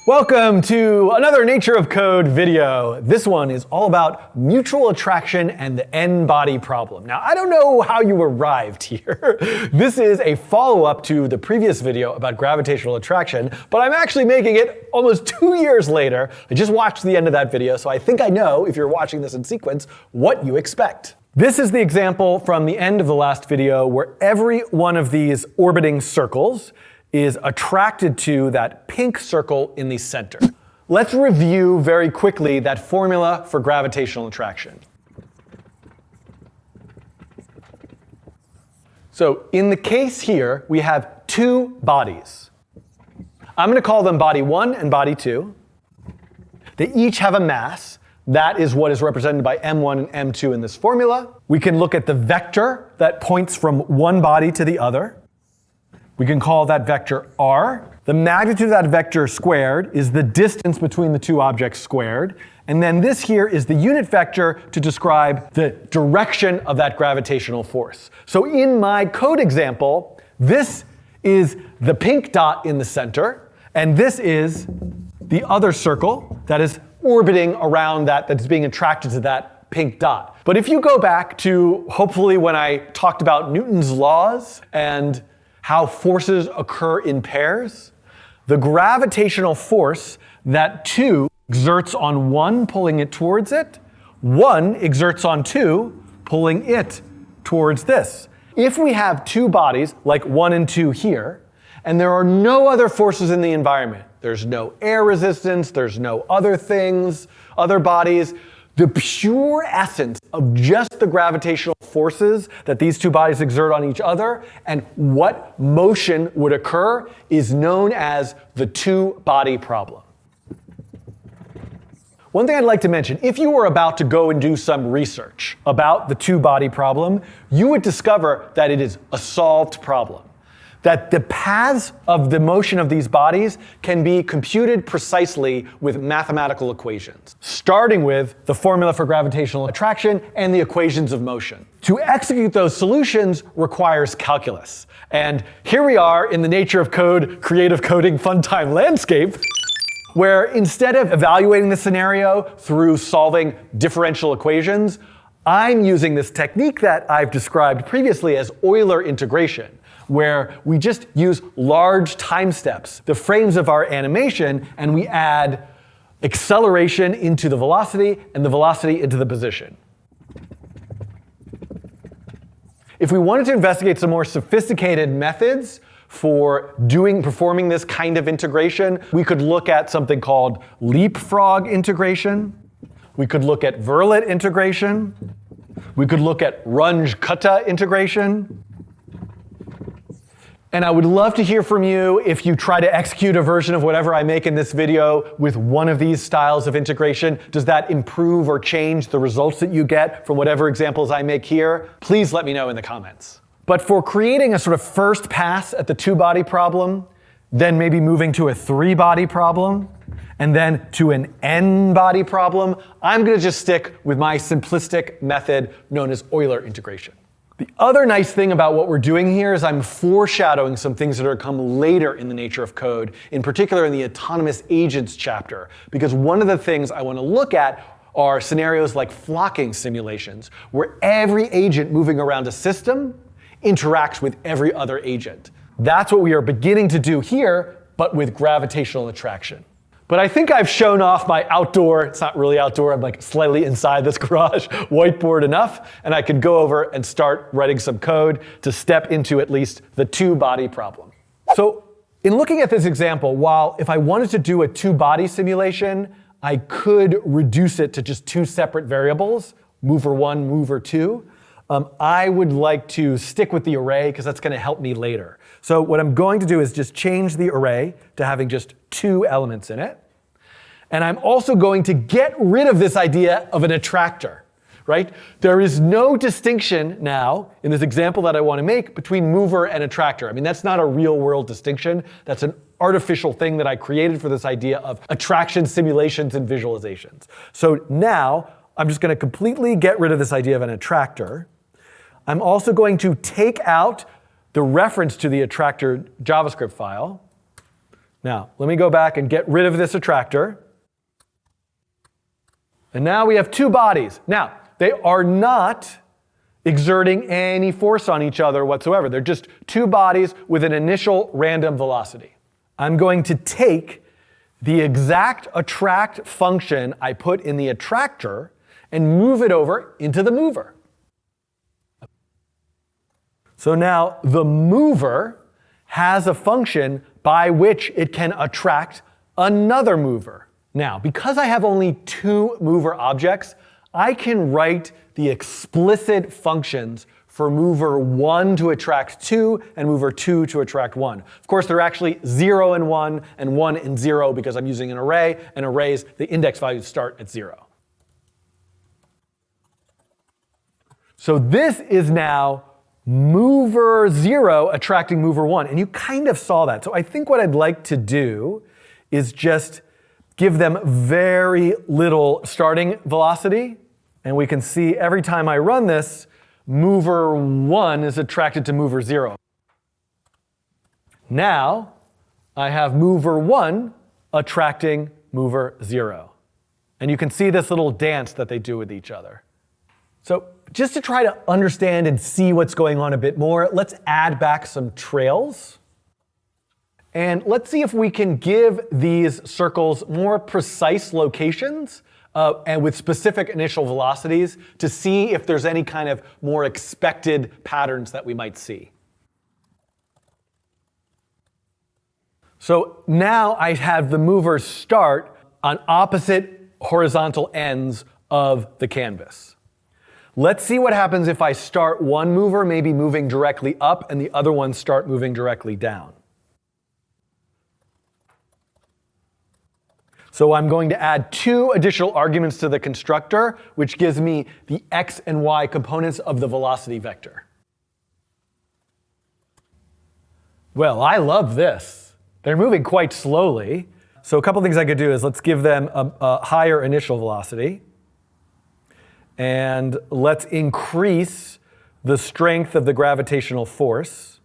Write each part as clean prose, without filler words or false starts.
Welcome to another Nature of Code video. This one is all about mutual attraction and the n-body problem. Now, I don't know how you arrived here. This is a follow-up to the previous video about gravitational attraction, but I'm actually making it almost 2 years later. I just watched the end of that video, so I think I know, if you're watching this in sequence, what you expect. This is the example from the end of the last video where every one of these orbiting circles is attracted to that pink circle in the center. Let's review very quickly that formula for gravitational attraction. So in the case here, we have two bodies. I'm going to call them body 1 and body 2. They each have a mass. That is what is represented by m1 and m2 in this formula. We can look at the vector that points from one body to the other. We can call that vector r. The magnitude of that vector squared is the distance between the two objects squared. And then this here is the unit vector to describe the direction of that gravitational force. So in my code example, this is the pink dot in the center, and this is the other circle that is orbiting around that's being attracted to that pink dot. But if you go back to hopefully when I talked about Newton's laws and how forces occur in pairs, the gravitational force that 2 exerts on 1, pulling it towards it, 1 exerts on 2, pulling it towards this. If we have two bodies, like 1 and 2 here, and there are no other forces in the environment, there's no air resistance, there's no other things, other bodies, the pure essence of just the gravitational forces that these two bodies exert on each other and what motion would occur is known as the two-body problem. One thing I'd like to mention, if you were about to go and do some research about the two-body problem, you would discover that it is a solved problem. That the paths of the motion of these bodies can be computed precisely with mathematical equations, starting with the formula for gravitational attraction and the equations of motion. To execute those solutions requires calculus. And here we are in the Nature of Code, creative coding, fun time landscape, where instead of evaluating the scenario through solving differential equations, I'm using this technique that I've described previously as Euler Integration, where we just use large time steps, the frames of our animation, and we add acceleration into the velocity and the velocity into the position. If we wanted to investigate some more sophisticated methods for performing this kind of integration, we could look at something called leapfrog integration. We could look at Verlet integration. We could look at Runge-Kutta integration. And I would love to hear from you if you try to execute a version of whatever I make in this video with one of these styles of integration. Does that improve or change the results that you get from whatever examples I make here? Please let me know in the comments. But for creating a sort of first pass at the two-body problem, then maybe moving to a three-body problem, and then to an n-body problem, I'm going to just stick with my simplistic method known as Euler integration. The other nice thing about what we're doing here is I'm foreshadowing some things that are to come later in the Nature of Code, in particular in the autonomous agents chapter, because one of the things I want to look at are scenarios like flocking simulations, where every agent moving around a system interacts with every other agent. That's what we are beginning to do here, but with gravitational attraction. But I think I've shown off my outdoor, it's not really outdoor, I'm like slightly inside this garage, whiteboard enough, and I could go over and start writing some code to step into at least the two-body problem. So in looking at this example, while if I wanted to do a two-body simulation, I could reduce it to just two separate variables, mover 1, mover 2. I would like to stick with the array because that's going to help me later. So what I'm going to do is just change the array to having just 2 elements in it. And I'm also going to get rid of this idea of an attractor, right? There is no distinction now in this example that I want to make between mover and attractor. I mean, that's not a real world distinction. That's an artificial thing that I created for this idea of attraction simulations and visualizations. So now I'm just going to completely get rid of this idea of an attractor. I'm also going to take out the reference to the attractor JavaScript file. Now, let me go back and get rid of this attractor. And now we have two bodies. Now, they are not exerting any force on each other whatsoever. They're just two bodies with an initial random velocity. I'm going to take the exact attract function I put in the attractor and move it over into the mover. So now the mover has a function by which it can attract another mover. Now, because I have only two mover objects, I can write the explicit functions for mover 1 to attract 2 and mover 2 to attract 1. Of course, they're actually 0 and 1 and 1 and 0 because I'm using an array, and arrays, the index values start at 0. So this is now mover 0 attracting mover 1, and you kind of saw that. So I think what I'd like to do is just give them very little starting velocity, and we can see every time I run this, mover 1 is attracted to mover 0. Now, I have mover 1 attracting mover 0. And you can see this little dance that they do with each other. So just to try to understand and see what's going on a bit more, let's add back some trails. And let's see if we can give these circles more precise locations and with specific initial velocities to see if there's any kind of more expected patterns that we might see. So now I have the movers start on opposite horizontal ends of the canvas. Let's see what happens if I start one mover maybe moving directly up and the other one start moving directly down. So I'm going to add 2 additional arguments to the constructor, which gives me the x and y components of the velocity vector. Well, I love this. They're moving quite slowly. So a couple things I could do is let's give them a higher initial velocity. And let's increase the strength of the gravitational force.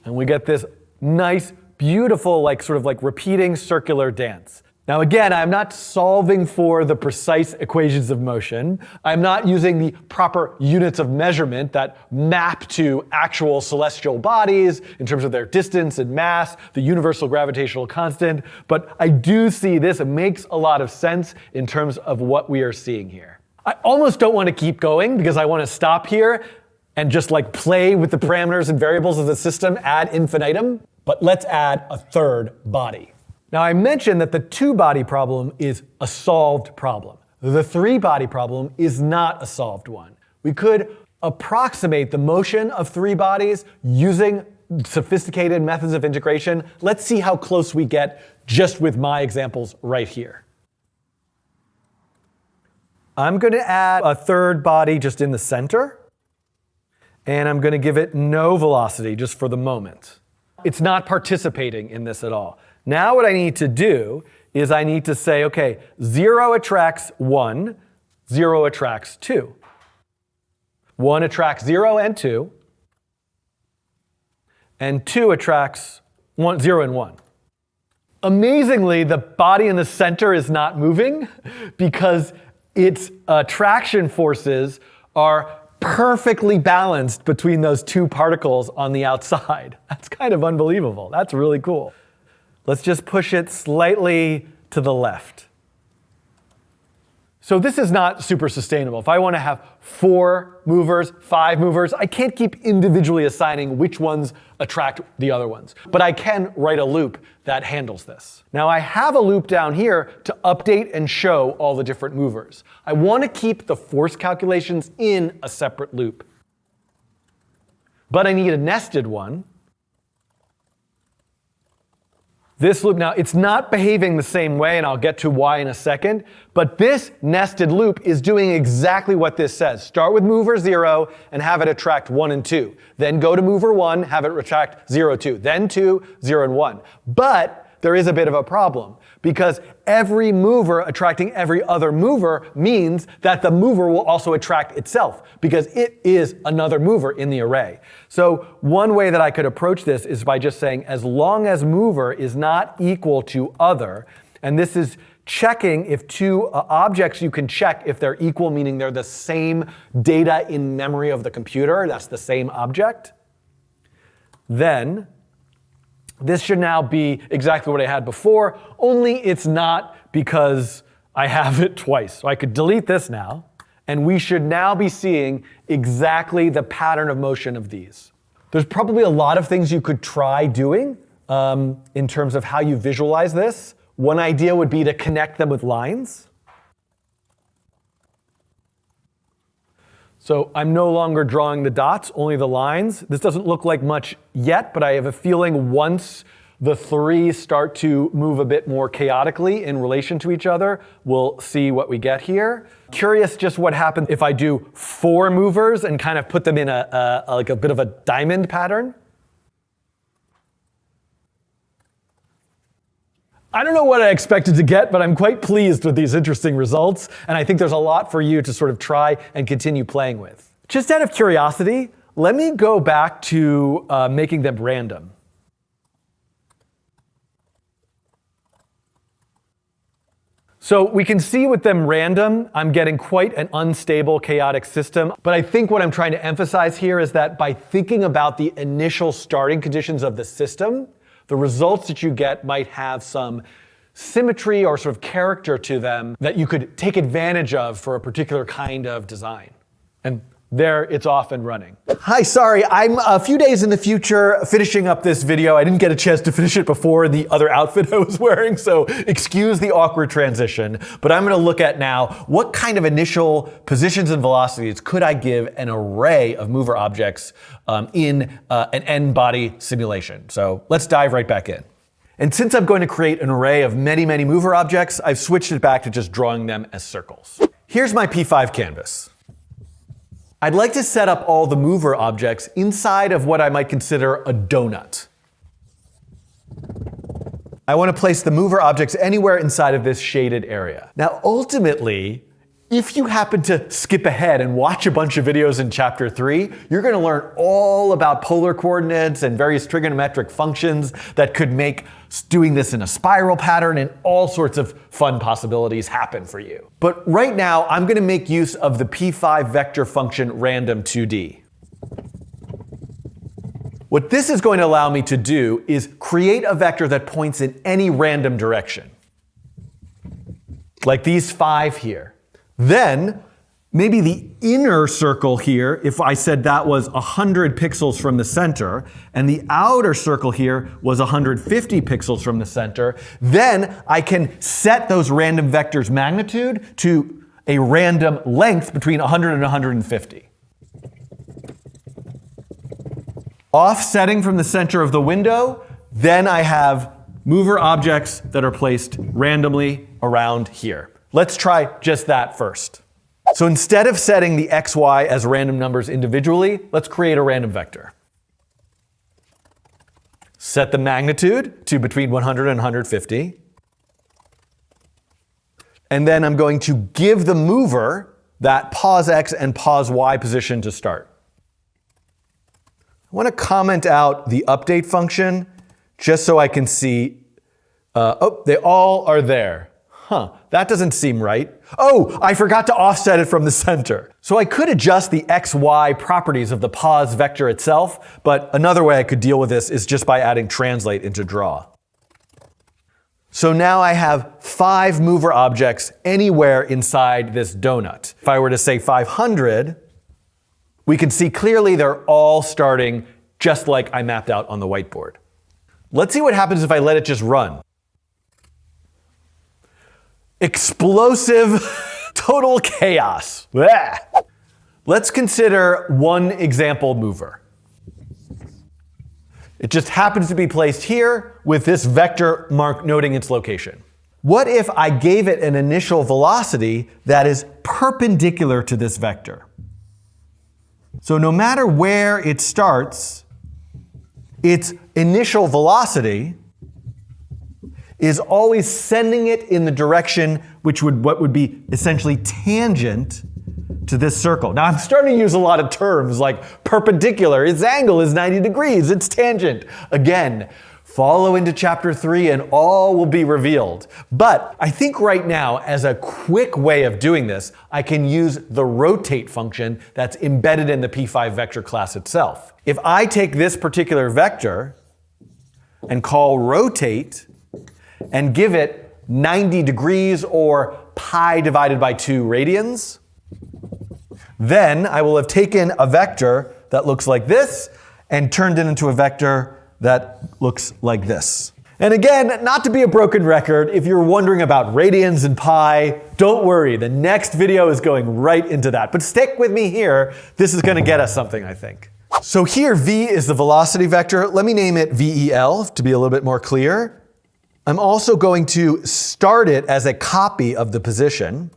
And we get this nice, beautiful, sort of repeating circular dance. Now again, I'm not solving for the precise equations of motion. I'm not using the proper units of measurement that map to actual celestial bodies in terms of their distance and mass, the universal gravitational constant. But I do see this. It makes a lot of sense in terms of what we are seeing here. I almost don't want to keep going because I want to stop here and just play with the parameters and variables of the system ad infinitum. But let's add a third body. Now I mentioned that the 2-body problem is a solved problem. The 3-body problem is not a solved one. We could approximate the motion of 3 bodies using sophisticated methods of integration. Let's see how close we get just with my examples right here. I'm going to add a third body just in the center, and I'm going to give it no velocity just for the moment. It's not participating in this at all. Now what I need to do is I need to say, okay, 0 attracts 1, 0 attracts 2. 1 attracts 0 and 2, and 2 attracts 0 and 1. Amazingly, the body in the center is not moving because its attraction forces are perfectly balanced between those 2 particles on the outside. That's kind of unbelievable. That's really cool. Let's just push it slightly to the left. So this is not super sustainable. If I want to have 4 movers, 5 movers, I can't keep individually assigning which ones attract the other ones. But I can write a loop that handles this. Now I have a loop down here to update and show all the different movers. I want to keep the force calculations in a separate loop. But I need a nested one. This loop, now it's not behaving the same way, and I'll get to why in a second, but this nested loop is doing exactly what this says. Start with mover 0 and have it attract 1 and 2. Then go to mover 1, have it attract 0, 2. Then 2, 0, and 1. But there is a bit of a problem, because every mover attracting every other mover means that the mover will also attract itself, because it is another mover in the array. So one way that I could approach this is by just saying, as long as mover is not equal to other, and this is checking if two objects you can check if they're equal, meaning they're the same data in memory of the computer, that's the same object, then this should now be exactly what I had before, only it's not, because I have it twice. So I could delete this now, and we should now be seeing exactly the pattern of motion of these. There's probably a lot of things you could try doing in terms of how you visualize this. One idea would be to connect them with lines. So I'm no longer drawing the dots, only the lines. This doesn't look like much yet, but I have a feeling once the three start to move a bit more chaotically in relation to each other, we'll see what we get here. Curious just what happens if I do 4 movers and kind of put them in like a bit of a diamond pattern. I don't know what I expected to get, but I'm quite pleased with these interesting results, and I think there's a lot for you to sort of try and continue playing with. Just out of curiosity, let me go back to making them random. So we can see with them random, I'm getting quite an unstable, chaotic system. But I think what I'm trying to emphasize here is that by thinking about the initial starting conditions of the system, the results that you get might have some symmetry or sort of character to them that you could take advantage of for a particular kind of design. And there it's off and running. Hi, sorry, I'm a few days in the future finishing up this video. I didn't get a chance to finish it before in the other outfit I was wearing, so excuse the awkward transition. But I'm gonna look at now what kind of initial positions and velocities could I give an array of mover objects in an n-body simulation. So let's dive right back in. And since I'm going to create an array of many, many mover objects, I've switched it back to just drawing them as circles. Here's my P5 canvas. I'd like to set up all the mover objects inside of what I might consider a donut. I want to place the mover objects anywhere inside of this shaded area. Now, ultimately, if you happen to skip ahead and watch a bunch of videos in chapter 3, you're going to learn all about polar coordinates and various trigonometric functions that could make doing this in a spiral pattern, and all sorts of fun possibilities happen for you. But right now, I'm going to make use of the P5 vector function random2D. What this is going to allow me to do is create a vector that points in any random direction, like these 5 here. Then, maybe the inner circle here, if I said that was 100 pixels from the center, and the outer circle here was 150 pixels from the center, then I can set those random vectors' magnitude to a random length between 100 and 150. Offsetting from the center of the window, then I have mover objects that are placed randomly around here. Let's try just that first. So instead of setting the x, y as random numbers individually, let's create a random vector. Set the magnitude to between 100 and 150. And then I'm going to give the mover that pos x and pos y position to start. I want to comment out the update function just so I can see, oh, they all are there. Huh, that doesn't seem right. Oh, I forgot to offset it from the center. So I could adjust the x, y properties of the pos vector itself, but another way I could deal with this is just by adding translate into draw. So now I have 5 mover objects anywhere inside this donut. If I were to say 500, we can see clearly they're all starting just like I mapped out on the whiteboard. Let's see what happens if I let it just run. Explosive, total chaos. Blah. Let's consider one example mover. It just happens to be placed here with this vector mark noting its location. What if I gave it an initial velocity that is perpendicular to this vector? So no matter where it starts, its initial velocity is always sending it in the direction what would be essentially tangent to this circle. Now I'm starting to use a lot of terms like perpendicular, its angle is 90 degrees, its tangent. Again, follow into chapter 3 and all will be revealed. But I think right now, as a quick way of doing this, I can use the rotate function that's embedded in the P5 vector class itself. If I take this particular vector and call rotate and give it 90 degrees or pi divided by 2 radians, then I will have taken a vector that looks like this and turned it into a vector that looks like this. And again, not to be a broken record, if you're wondering about radians and pi, don't worry, the next video is going right into that. But stick with me here, this is going to get us something, I think. So here, v is the velocity vector. Let me name it VEL to be a little bit more clear. I'm also going to start it as a copy of the position.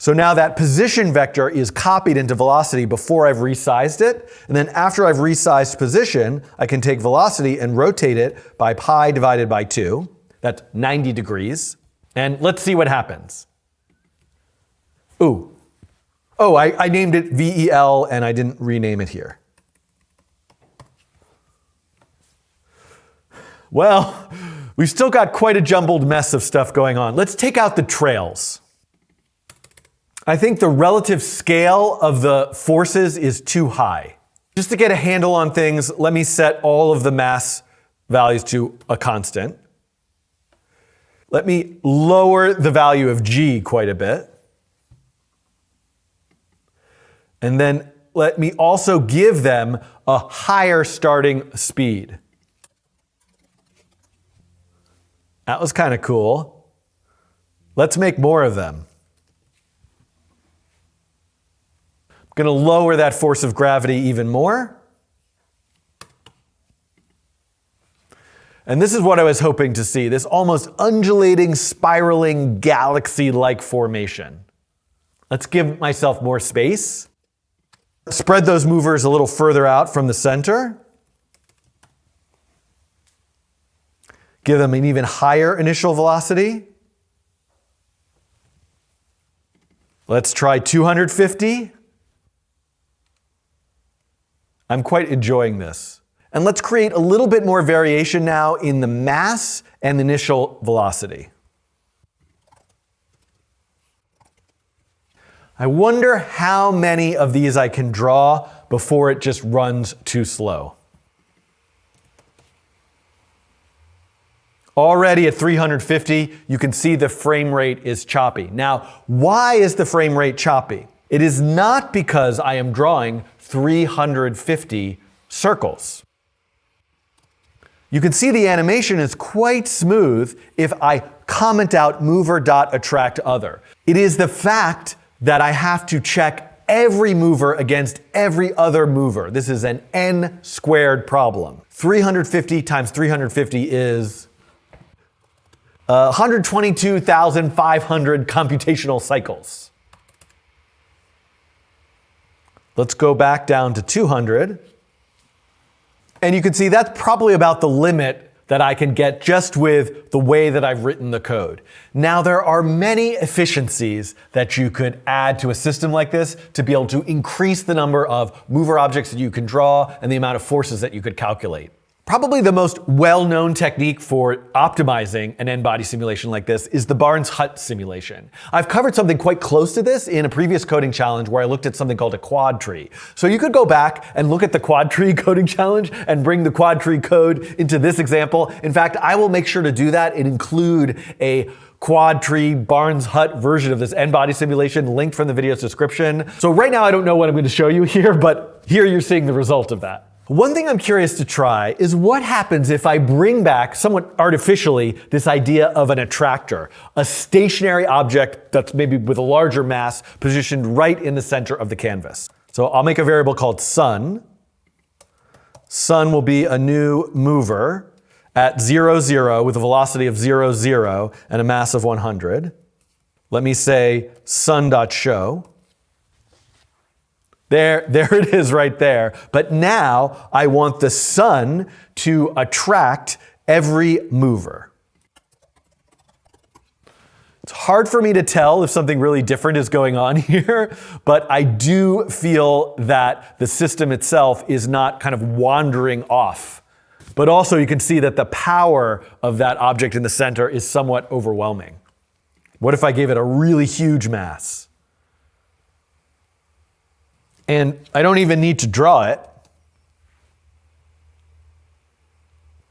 So now that position vector is copied into velocity before I've resized it. And then after I've resized position, I can take velocity and rotate it by pi divided by 2. That's 90 degrees. And let's see what happens. Ooh. Oh, I named it VEL and I didn't rename it here. Well, we've still got quite a jumbled mess of stuff going on. Let's take out the trails. I think the relative scale of the forces is too high. Just to get a handle on things, let me set all of the mass values to a constant. Let me lower the value of g quite a bit. And then let me also give them a higher starting speed. That was kind of cool. Let's make more of them. I'm going to lower that force of gravity even more. And this is what I was hoping to see, this almost undulating, spiraling, galaxy-like formation. Let's give myself more space. Spread those movers a little further out from the center. Give them an even higher initial velocity. Let's try 250. I'm quite enjoying this. And let's create a little bit more variation now in the mass and initial velocity. I wonder how many of these I can draw before it just runs too slow. Already at 350, you can see the frame rate is choppy. Now, why is the frame rate choppy? It is not because I am drawing 350 circles. You can see the animation is quite smooth if I comment out mover.attractOther. It is the fact that I have to check every mover against every other mover. This is an n squared problem. 350 times 350 is 122,500 computational cycles. Let's go back down to 200. And you can see that's probably about the limit that I can get just with the way that I've written the code. Now, there are many efficiencies that you could add to a system like this to be able to increase the number of mover objects that you can draw and the amount of forces that you could calculate. Probably the most well-known technique for optimizing an n-body simulation like this is the Barnes-Hut simulation. I've covered something quite close to this in a previous coding challenge where I looked at something called a quad tree. So you could go back and look at the quad tree coding challenge and bring the quad tree code into this example. In fact, I will make sure to do that and include a quad tree Barnes-Hut version of this n-body simulation linked from the video's description. So right now I don't know what I'm going to show you here, but here you're seeing the result of that. One thing I'm curious to try is what happens if I bring back, somewhat artificially, this idea of an attractor, a stationary object that's maybe with a larger mass positioned right in the center of the canvas. So I'll make a variable called sun. Sun will be a new mover at 0, 0 with a velocity of 0, 0 and a mass of 100. Let me say sun.show. There it is right there. But now I want the sun to attract every mover. hard for me to tell if something really different is going on here, but I do feel that the system itself is not kind of wandering off. But also you can see that the power of that object in the center is somewhat overwhelming. What if I gave it a really huge mass? And I don't even need to draw it.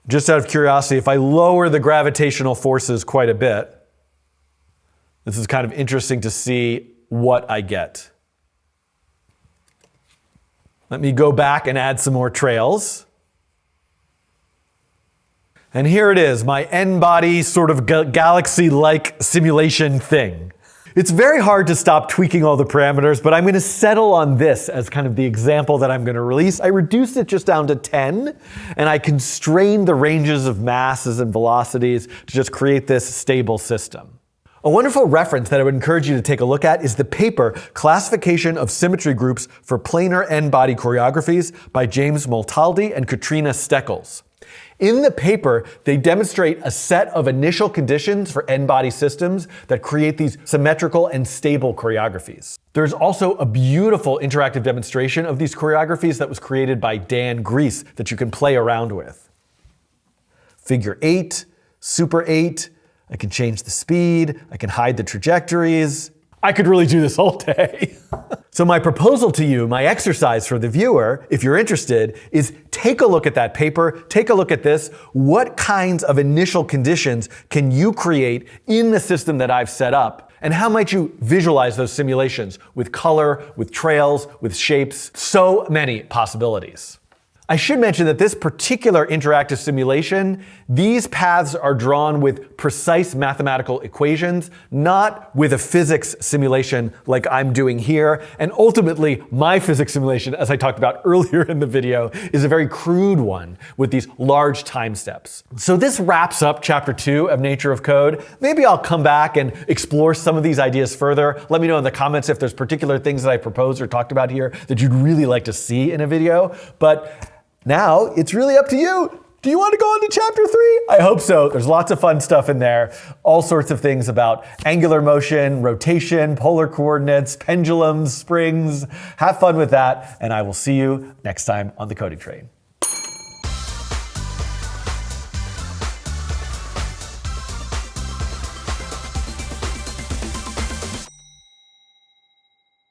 Just out of curiosity, if I lower the gravitational forces quite a bit, this is kind of interesting to see what I get. Let me go back and add some more trails. And here it is, my n-body sort of galaxy-like simulation thing. It's very hard to stop tweaking all the parameters, but I'm going to settle on this as kind of the example that I'm going to release. I reduced it just down to 10, and I constrained the ranges of masses and velocities to just create this stable system. A wonderful reference that I would encourage you to take a look at is the paper Classification of Symmetry Groups for Planar N-Body Choreographies by James Moltaldi and Katrina Steckles. In the paper, they demonstrate a set of initial conditions for n-body systems that create these symmetrical and stable choreographies. There's also a beautiful interactive demonstration of these choreographies that was created by Dan Grease that you can play around with. Figure 8, Super 8, I can change the speed, I can hide the trajectories. I could really do this all day. So my proposal to you, my exercise for the viewer, if you're interested, is take a look at that paper, take a look at this. What kinds of initial conditions can you create in the system that I've set up? And how might you visualize those simulations with color, with trails, with shapes? So many possibilities. I should mention that this particular interactive simulation, these paths are drawn with precise mathematical equations, not with a physics simulation like I'm doing here. And ultimately, my physics simulation, as I talked about earlier in the video, is a very crude one with these large time steps. So this wraps up chapter 2 of Nature of Code. Maybe I'll come back and explore some of these ideas further. Let me know in the comments if there's particular things that I proposed or talked about here that you'd really like to see in a video. But now, it's really up to you. Do you want to go on to chapter 3? I hope so. There's lots of fun stuff in there. All sorts of things about angular motion, rotation, polar coordinates, pendulums, springs. Have fun with that, and I will see you next time on the Coding Train.